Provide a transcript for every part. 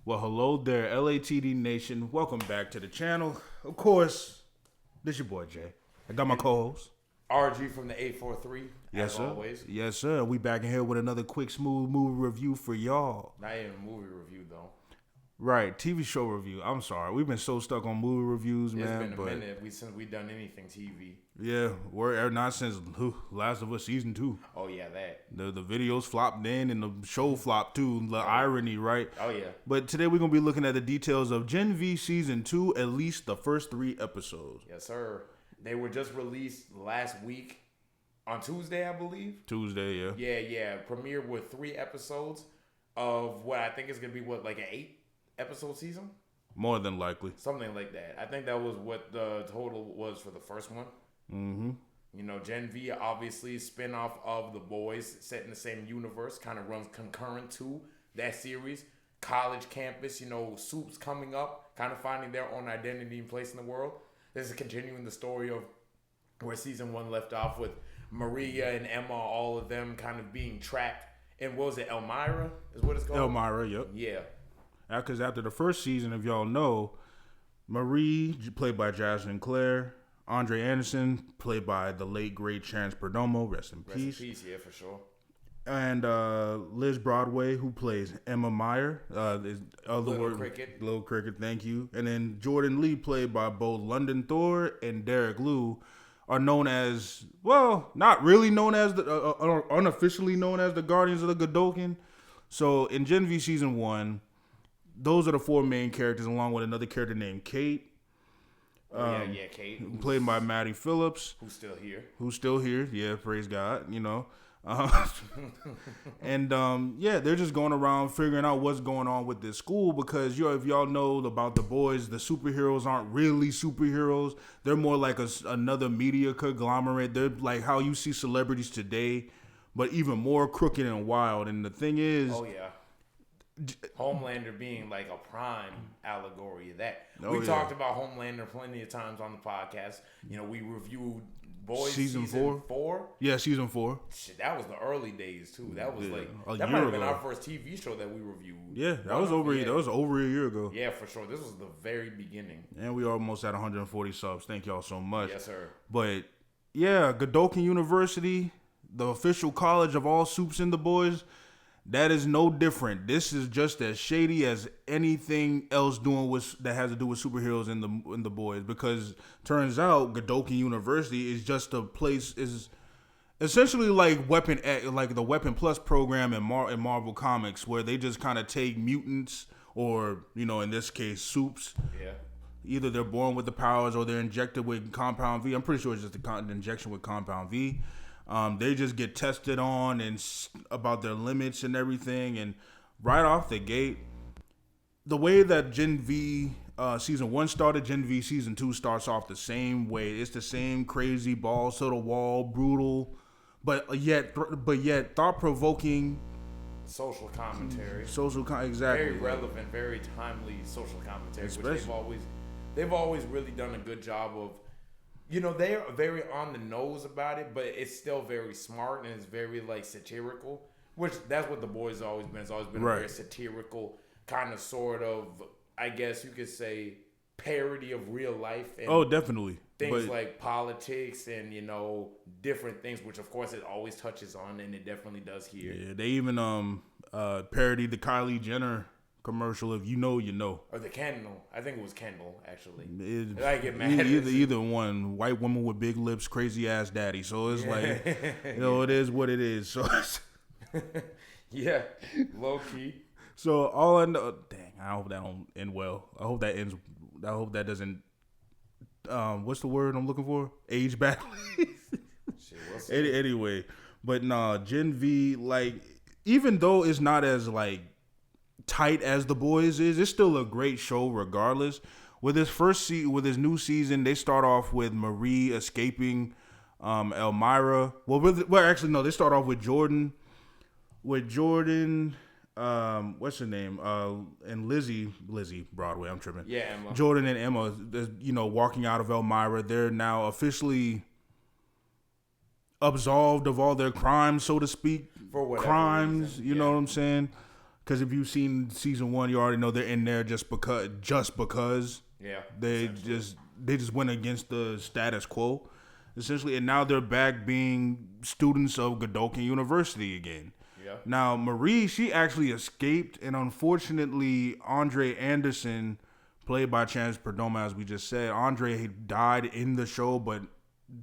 Well, hello there, LATD Nation. Welcome back to the channel. Of course, this your boy Jay. I got my co-host. RG from the 843, Yes, as sir. always. Yes, sir. We back in here with another quick, smooth movie review for y'all. Not even a movie review, though. Right, TV show review. I'm sorry. We've been so stuck on movie reviews, man. It's been a minute since we done anything TV. Yeah, we're not since Last of Us Season 2. Oh, yeah, that. The videos flopped in and the show flopped too. The irony, right? Oh, yeah. But today we're going to be looking at the details of GenV Season 2, at least the first 3 episodes. Yes, sir. They were just released last week on Tuesday, I believe. Tuesday, yeah. Yeah. Premiered with 3 episodes of what I think is going to be, like an 8-episode season? More than likely. Something like that. I think that was what the total was for the first one. Mm-hmm. You know, GenV, obviously, spinoff of The Boys, set in the same universe, kind of runs concurrent to that series. College campus, Soups coming up, kind of finding their own identity and place in the world. This is continuing the story of where season 1 left off with Maria and Emma, all of them kind of being trapped. And what was it, Elmira is what it's called? Elmira, yep. Yeah. Because after the first season, if y'all know, Marie, played by Jasmine Clare, Andre Anderson, played by the late, great Chance Perdomo, rest in peace. Rest in peace, yeah, for sure. And Liz Broadway, who plays Emma Meyer. Little Cricket. Little Cricket, thank you. And then Jordan Lee, played by both London Thor and Derek Liu, are known as, well, not really known as, unofficially known as the Guardians of the Godolphin. So in GenV Season 1, those are the 4 main characters, along with another character named Kate. Kate. Played by Maddie Phillips. Who's still here. Yeah, praise God, And they're just going around figuring out what's going on with this school because if y'all know about The Boys, the superheroes aren't really superheroes. They're more like another media conglomerate. They're like how you see celebrities today, but even more crooked and wild. And the thing is... Oh, yeah. Homelander being like a prime allegory of that. We talked about Homelander plenty of times on the podcast. We reviewed Boys season 4. Yeah, season 4. Shit, that was the early days too. That was that might have been our first TV show that we reviewed. Yeah, that was over a year ago. Yeah, for sure. This was the very beginning. And we almost at 140 subs. Thank y'all so much. Yes, sir. But yeah, Godolphin University, the official college of all Soups and the Boys. That is no different. This is just as shady as anything else that has to do with superheroes in the Boys. Because turns out Godolphin University is just a place, is essentially like the Weapon Plus program in Marvel Comics, where they just kind of take mutants or in this case Soups. Yeah. Either they're born with the powers or they're injected with Compound V. I'm pretty sure it's just the injection with Compound V. They just get tested on and about their limits and everything. And right off the gate, the way that GenV Season 1 started, GenV Season 2 starts off the same way. It's the same crazy, balls to the wall, brutal, but yet thought-provoking. Social commentary. Exactly. Very relevant, very timely social commentary, which they've always really done a good job of. They are very on the nose about it, but it's still very smart and it's very satirical. Which that's what The Boys has always been. It's always been a very satirical kind of sort of, I guess you could say, parody of real life. And definitely. Things like politics and different things, which of course it always touches on, and it definitely does here. Yeah, they even parodied the Kylie Jenner commercial of you know. Or the Kendall. I think it was Kendall, actually. I get mad. Either one. White woman with big lips, crazy ass daddy. So it's it is what it is. So yeah, low key. So all I know, dang, I hope that don't end well. I hope that doesn't. What's the word I'm looking for? Age badly. Anyway, but GenV, even though it's not as tight as The Boys is, it's still a great show regardless. With his new season, they start off with Marie escaping Elmira. They start off with Jordan. What's her name? And Lizzie Broadway. I'm tripping. Yeah, Emma. Jordan and Emma, walking out of Elmira. They're now officially absolved of all their crimes, so to speak. For whatever crimes, reason. you know what I'm saying? Because if you've seen season 1, you already know they're in there just because. Yeah. They just went against the status quo, essentially, and now they're back being students of Godolphin University again. Yeah. Now Marie, she actually escaped, and unfortunately, Andre Anderson, played by Chance Perdomo, as we just said, Andre died in the show, but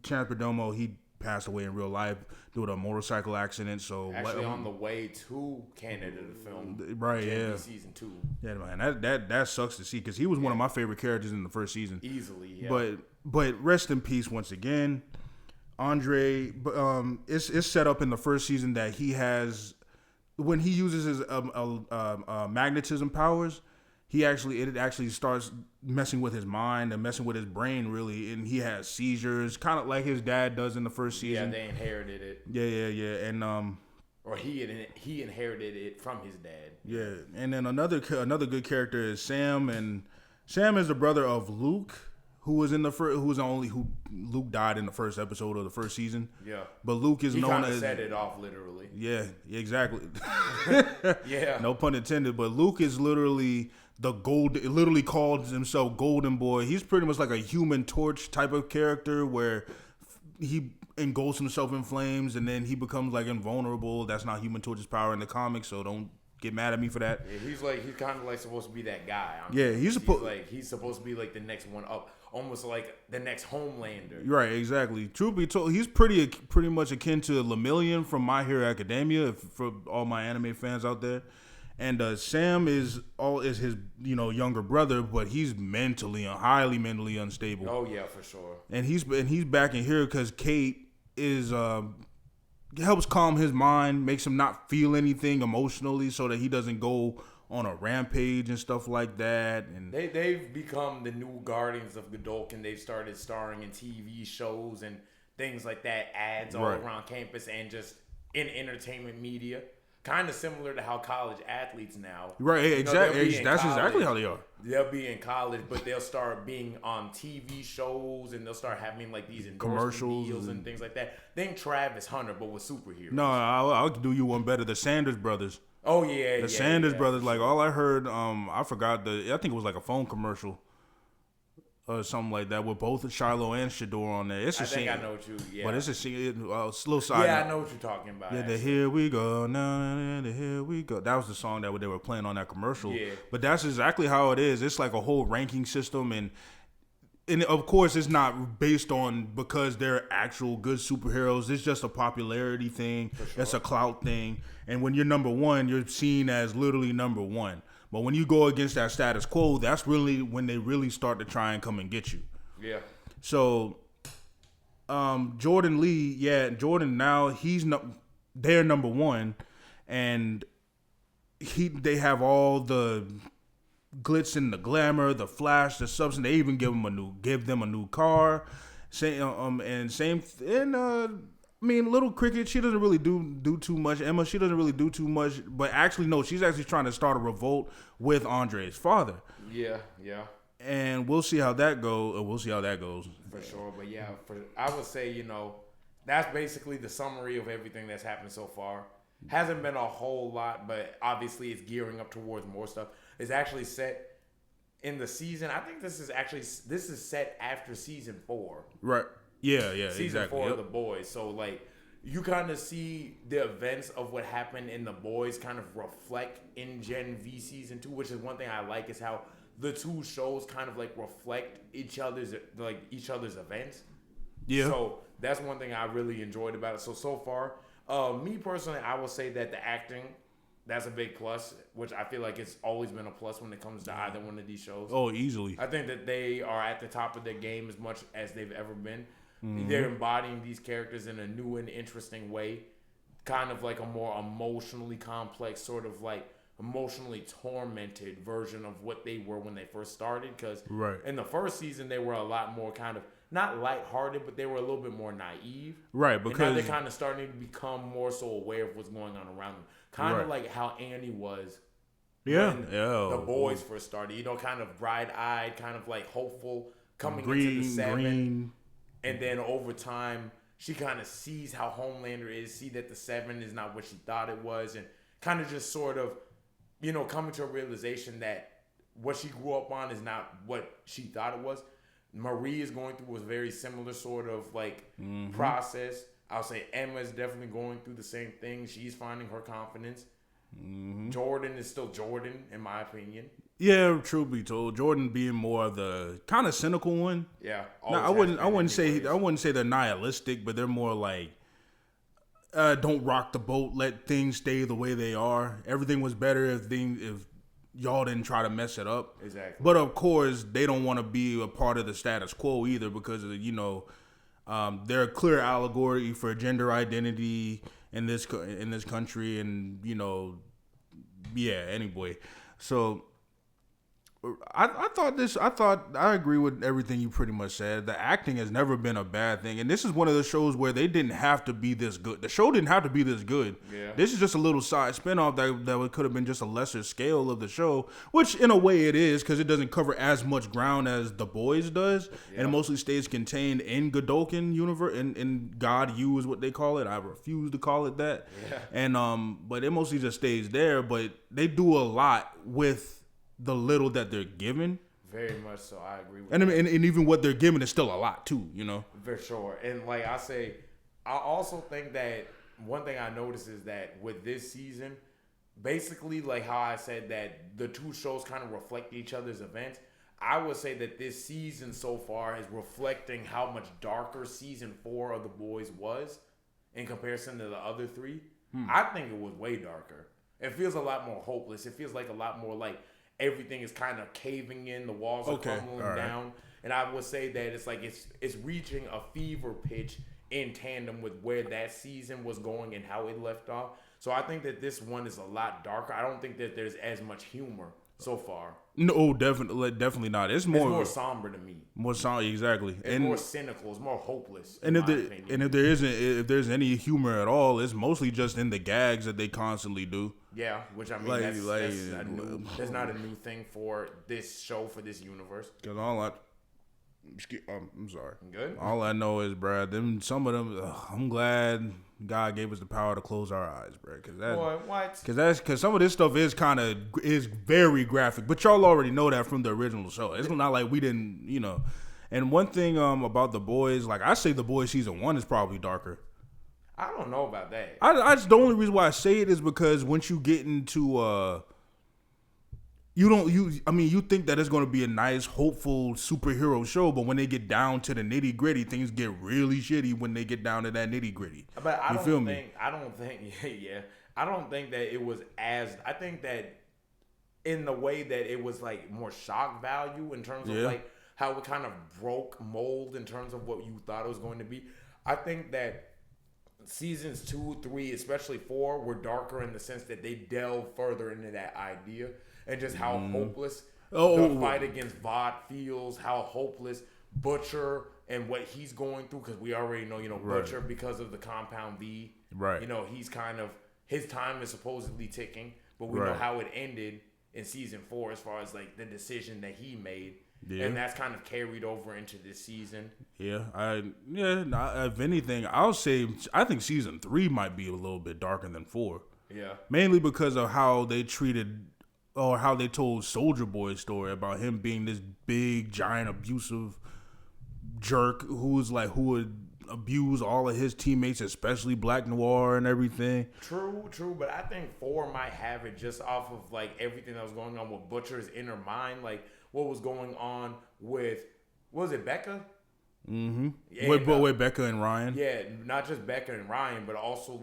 Chance Perdomo, he passed away in real life due to a motorcycle accident. So actually on the way to Canada to film right, GenV yeah, season 2. Yeah, man, that sucks to see because he was one of my favorite characters in the first season. Easily, yeah. But rest in peace once again, Andre. It's set up in the first season that he has when he uses his magnetism powers. It actually starts messing with his mind and messing with his brain, really, and he has seizures, kind of like his dad does in the first season. Yeah, they inherited it. Yeah, and or he inherited it from his dad. Yeah, and then another good character is Sam, and Sam is the brother of Luke, who Luke died in the first episode of the first season. Yeah, but Luke is known as set it off literally. Yeah, exactly. Yeah, no pun intended. But Luke is literally it literally calls himself Golden Boy. He's pretty much like a Human Torch type of character where he engulfs himself in flames and then he becomes like invulnerable. That's not Human Torch's power in the comics, so don't get mad at me for that. Yeah, he's kind of like supposed to be that guy. He's supposed to be like the next one up, almost like the next Homelander. Right, exactly. Truth be told, he's pretty much akin to Lemillion from My Hero Academia. For all my anime fans out there. And Sam is his younger brother, but he's highly mentally unstable. Oh yeah, for sure. And he's back in here because Kate is helps calm his mind, makes him not feel anything emotionally, so that he doesn't go on a rampage and stuff like that. And they've become the new Guardians of Godolphin. They've started starring in TV shows and things like that, ads all around campus and just in entertainment media. Kind of similar to how college athletes now. Right, exactly. That's exactly how they are. They'll be in college, but they'll start being on TV shows and they'll start having like these commercials deals and things like that. Think Travis Hunter, but with superheroes. No, I'll do you one better. The Sanders brothers. Oh yeah, the Sanders brothers. Like all I heard, I forgot I think it was like a phone commercial. Or something like that with both Shiloh and Shador on there. It's a scene. I know what you. Yeah. But it's a scene. Slow side. Yeah, I know what you're talking about. Yeah, the Here We Go, now the Here We Go. That was the song that they were playing on that commercial. Yeah. But that's exactly how it is. It's like a whole ranking system, and of course it's not based on because they're actual good superheroes. It's just a popularity thing. Sure. It's a clout thing. And when you're number one, you're seen as literally number one. But when you go against that status quo, that's really when they really start to try and come and get you. Yeah. So, Jordan now they're number one, and they have all the glitz and the glamour, the flash, the substance. They even give them a new car. Little Cricket, she doesn't really do too much. Emma, she doesn't really do too much. But actually, no, she's actually trying to start a revolt with Andre's father. Yeah. And we'll see how that goes. For sure. But yeah, I would say, that's basically the summary of everything that's happened so far. Hasn't been a whole lot, but obviously it's gearing up towards more stuff. It's actually set in the season. I think this is set after season 4. Right. Yeah, season exactly. 4 of The Boys. So, like, you kind of see the events of what happened in The Boys kind of reflect in GenV season 2, which is one thing I like is how the two shows kind of like reflect each other's events. Yeah. So that's one thing I really enjoyed about it. So far, me personally, I will say that the acting, that's a big plus, which I feel like it's always been a plus when it comes to either one of these shows. Oh, easily. I think that they are at the top of their game as much as they've ever been. Mm-hmm. They're embodying these characters in a new and interesting way, kind of like a more emotionally complex, sort of like emotionally tormented version of what they were when they first started. Because in the first season, they were a lot more kind of, not lighthearted, but they were a little bit more naive. Right, because and now they're kind of starting to become more so aware of what's going on around them. Kind of like how Annie was when the boys first started. Kind of bright-eyed, kind of like hopeful, coming into the 7. And then over time, she kind of sees how Homelander is, see that the 7 is not what she thought it was, and kind of just sort of coming to a realization that what she grew up on is not what she thought it was. Marie is going through a very similar sort of process. I'll say Emma is definitely going through the same thing. She's finding her confidence. Jordan is still Jordan, in my opinion. Yeah, truth be told, Jordan being more of the kind of cynical one. Yeah, no, I wouldn't say they're nihilistic, but they're more like, don't rock the boat, let things stay the way they are. Everything was better if y'all didn't try to mess it up. Exactly. But of course, they don't want to be a part of the status quo either, because of, they're a clear allegory for gender identity in this country, and anyway. So I agree with everything you pretty much said. The acting has never been a bad thing, and this is one of the shows where they didn't have to be this good. The show didn't have to be this good. Yeah. This is just a little side spinoff that could have been just a lesser scale of the show, which in a way it is, because it doesn't cover as much ground as The Boys does, and it mostly stays contained in Godolkin universe, in God U is what they call it. I refuse to call it that. Yeah. And but it mostly just stays there, but they do a lot with the little that they're given. Very much so. I agree with that. And even what they're given is still a lot too, For sure. And I also think that one thing I noticed is that with this season, basically how I said that the two shows kind of reflect each other's events, I would say that this season so far is reflecting how much darker season 4 of The Boys was in comparison to the other 3. I think it was way darker. It feels a lot more hopeless. It feels like a lot more everything is kind of caving in. The walls are crumbling down. And I would say that it's reaching a fever pitch in tandem with where that season was going and how it left off. So I think that this one is a lot darker. I don't think that there's as much humor so far. No, definitely not. It's more somber to me. More somber, exactly. It's more cynical. It's more hopeless. And if there's any humor at all, it's mostly just in the gags that they constantly do. Yeah, which I mean, that's not a new thing for this show, for this universe. Because I'm sorry. Good. All I know is, Brad, some of them. I'm glad God gave us the power to close our eyes, Brad. Because some of this stuff is very graphic. But y'all already know that from the original show. It's not like we didn't, And one thing about The Boys, I say The Boys season 1 is probably darker. I don't know about that. I just, the only reason why I say it is because once you get into you think that it's going to be a nice, hopeful superhero show, but when they get down to the nitty gritty, things get really shitty when they get down to that nitty gritty. But I don't think that it was as. I think that in the way that it was more shock value in terms of how it kind of broke mold in terms of what you thought it was going to be. I think that seasons 2, 3, especially 4, were darker in the sense that they delved further into that idea. And just how hopeless the fight against Vought feels, how hopeless Butcher and what he's going through, because we already know, Butcher, because of the Compound V, right? He's kind of, his time is supposedly ticking, but we know how it ended in season 4 as far as the decision that he made, and that's kind of carried over into this season. If anything, I'll say I think season 3 might be a little bit darker than 4. Yeah, mainly because of how they treated. Or how they told Soulja Boy's story about him being this big, giant, abusive jerk who would abuse all of his teammates, especially Black Noir and everything. True, but I think 4 might have it just off of everything that was going on with Butcher's inner mind, what was going on with, what was it, Becca? Mm-hmm. Yeah, with Becca and Ryan. Yeah, not just Becca and Ryan, but also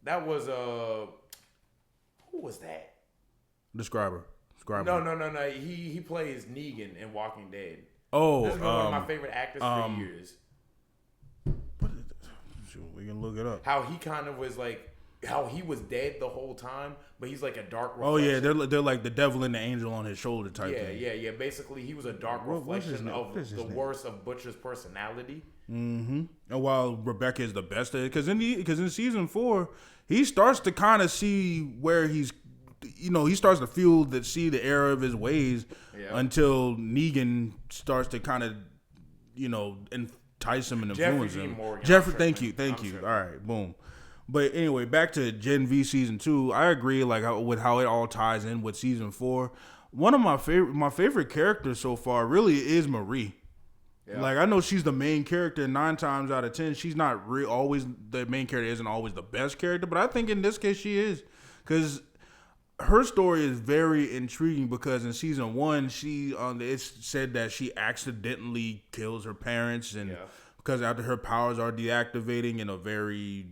that was who was that? Describe her. No. He plays Negan in Walking Dead. Oh, this is one of my favorite actors for years. We can look it up. How he kind of was how he was dead the whole time, but he's a dark reflection. Oh yeah, they're like the devil and the angel on his sholders type thing. Yeah. Basically, he was a dark reflection of the worst of Butcher's personality. Mm-hmm. And while Rebecca is the best at it, because in season 4, he starts to kind of see where he's, he starts to see the error of his ways until Negan starts to kind of, entice him and influence him. Morgan, Jeffrey, thank you. All right, boom. But anyway, back to Gen V season 2. I agree, like with how it all ties in with season 4. One of my favorite characters so far really is Marie. Yeah. Like I know she's the main character 9 times out of 10. She's not always the main character. Isn't always the best character, but I think in this case she is, because her story is very intriguing. Because in season 1, she it's said that she accidentally kills her parents, and because after her powers are deactivating in a very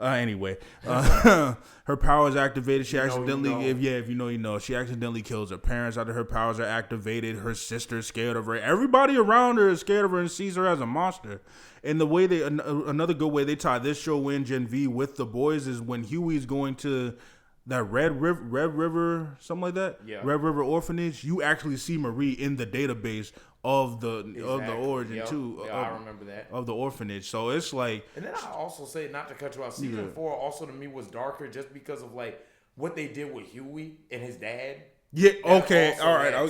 anyway, her powers activated. She accidentally, if you know, you know, she accidentally kills her parents after her powers are activated. Her sister's scared of her. Everybody around her is scared of her and sees her as a monster. And the way another good way they tie this show in Gen V with the boys is when Huey's going to that Red River, something like that. Yeah. Red River Orphanage. You actually see Marie in the database of the origin too. I remember that of the orphanage. So it's like, and then I also say, not to cut you off, season 4 also to me was darker just because of like what they did with Huey and his dad. Yeah. Okay. All right. I'll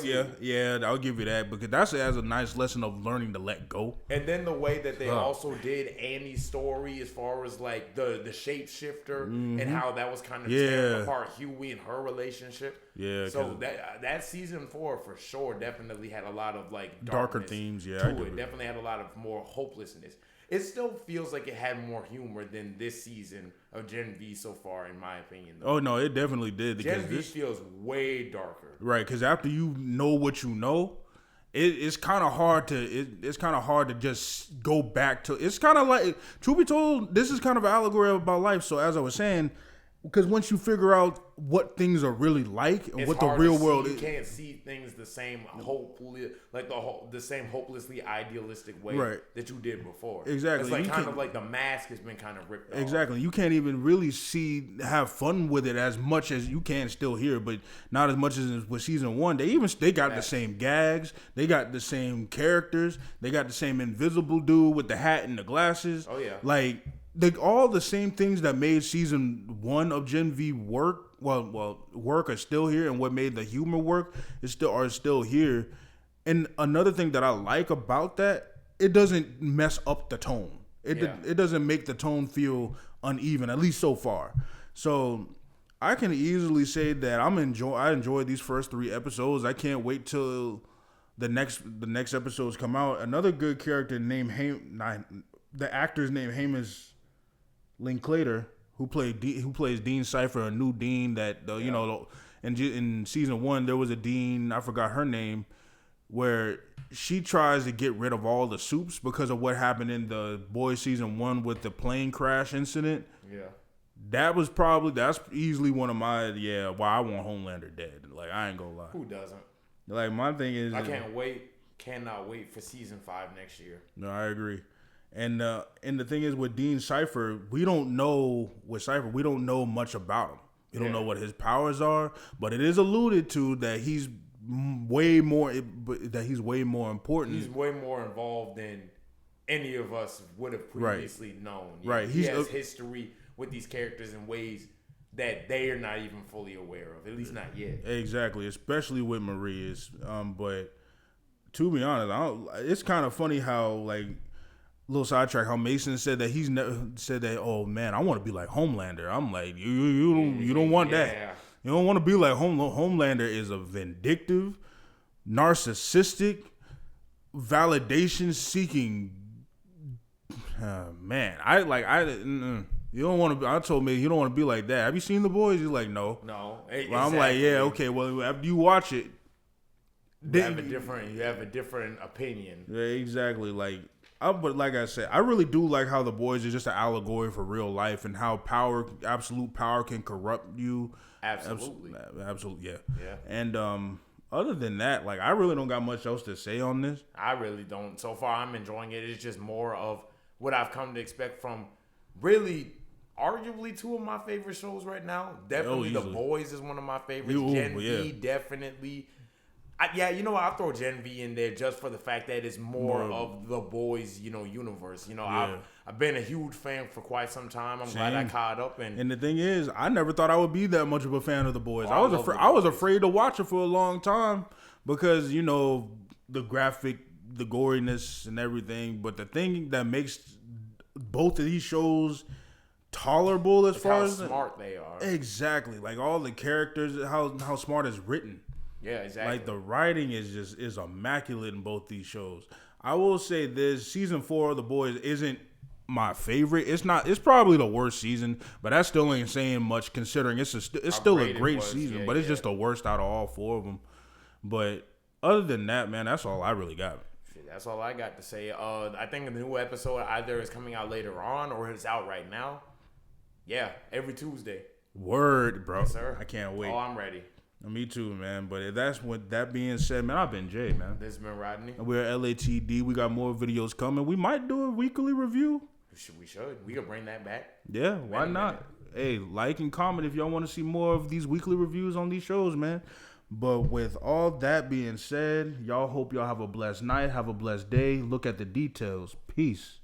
give you that, because that's as a nice lesson of learning to let go. And then the way that they also did Annie's story, as far as like the shapeshifter and how that was kind of tearing apart Huey and her relationship. Yeah. So that season 4 for sure definitely had a lot of like darker themes. Yeah. To it definitely had a lot of more hopelessness. It still feels like it had more humor than this season of Gen V so far, in my opinion, though. Oh, no, it definitely did. Gen V feels way darker. Right, because after you know what you know, it's kind of hard to just go back to. It's kind of like, truth be told, this is kind of an allegory about life. So as I was saying, because once you figure out what things are really like and what the real world is, you can't see things the same the same hopelessly idealistic way that you did before. Exactly. It's like kind of like the mask has been kind of ripped off. Exactly. You can't even really have fun with it as much as you can still here, but not as much as with season 1. They got the same gags, they got the same characters, they got the same invisible dude with the hat and the glasses. Oh yeah. Like all the same things that made season 1 of Gen V work are still here, and what made the humor work are still here. And another thing that I like about that, it doesn't mess up the tone. It doesn't make the tone feel uneven, at least so far. So I can easily say that I enjoyed these first 3 episodes. I can't wait till the next episodes come out. Another good character named the actor's name Hamish Linklater, who plays Dean Cypher, a new Dean that you know. In season 1 there was a Dean, I forgot her name, where she tries to get rid of all the soups because of what happened in the Boys season 1 with the plane crash incident. Yeah, that's easily one of my why I want Homelander dead. Like, I ain't gonna lie. Who doesn't? Like, my thing is, I cannot wait for season 5 next year. No, I agree. And the thing is, with Dean Cypher, we don't know much about him. We don't know what his powers are, but it is alluded to that he's way more important. He's way more involved than any of us would have previously known. Right. He has history with these characters in ways that they are not even fully aware of, at least not yet. Exactly, especially with Marie. But to be honest, it's kind of funny how, like, little sidetrack, how Mason said that he's never said that, oh man, I want to be like Homelander. I'm like, you don't want that. You don't want to be like Homelander. Is a vindictive, narcissistic, validation seeking man. You don't want to. I told me you don't want to be like that. Have you seen The Boys? He's like, no. Exactly. Well, I'm like, yeah, okay. Well, after you watch it, you have a different opinion. Yeah, exactly. But like I said, I really do like how The Boys is just an allegory for real life and how absolute power can corrupt you. Absolutely. Absolutely, yeah. Yeah. And other than that, like, I really don't got much else to say on this. I really don't. So far, I'm enjoying it. It's just more of what I've come to expect from really arguably 2 of my favorite shows right now. Definitely The Boys is one of my favorites. Gen V, definitely. You know what? I'll throw Gen V in there just for the fact that it's more of The Boys, universe. I've been a huge fan for quite some time. I'm glad I caught up. And the thing is, I never thought I would be that much of a fan of The Boys. I was afraid to watch it for a long time because, the graphic, the goriness and everything. But the thing that makes both of these shows tolerable as far as smart they are. Exactly, like all the characters, how smart it's written. Yeah, exactly. Like the writing is immaculate in both these shows. I will say this: season 4 of The Boys isn't my favorite. It's probably the worst season, but that still ain't saying much considering it's still a great season. But it's just the worst out of all 4 of them. But other than that, man, that's all I really got. That's all I got to say. I think the new episode either is coming out later on or it's out right now. Yeah, every Tuesday. Word, bro. Yes, sir. I can't wait. Oh, I'm ready. Me too, man. But with that being said, man, I've been Jay, man. This has been Rodney. We're LATD. We got more videos coming. We might do a weekly review. We should. We could bring that back. Yeah, why not? Hey, like and comment if y'all want to see more of these weekly reviews on these shows, man. But with all that being said, y'all hope y'all have a blessed night, have a blessed day. Look at the details. Peace.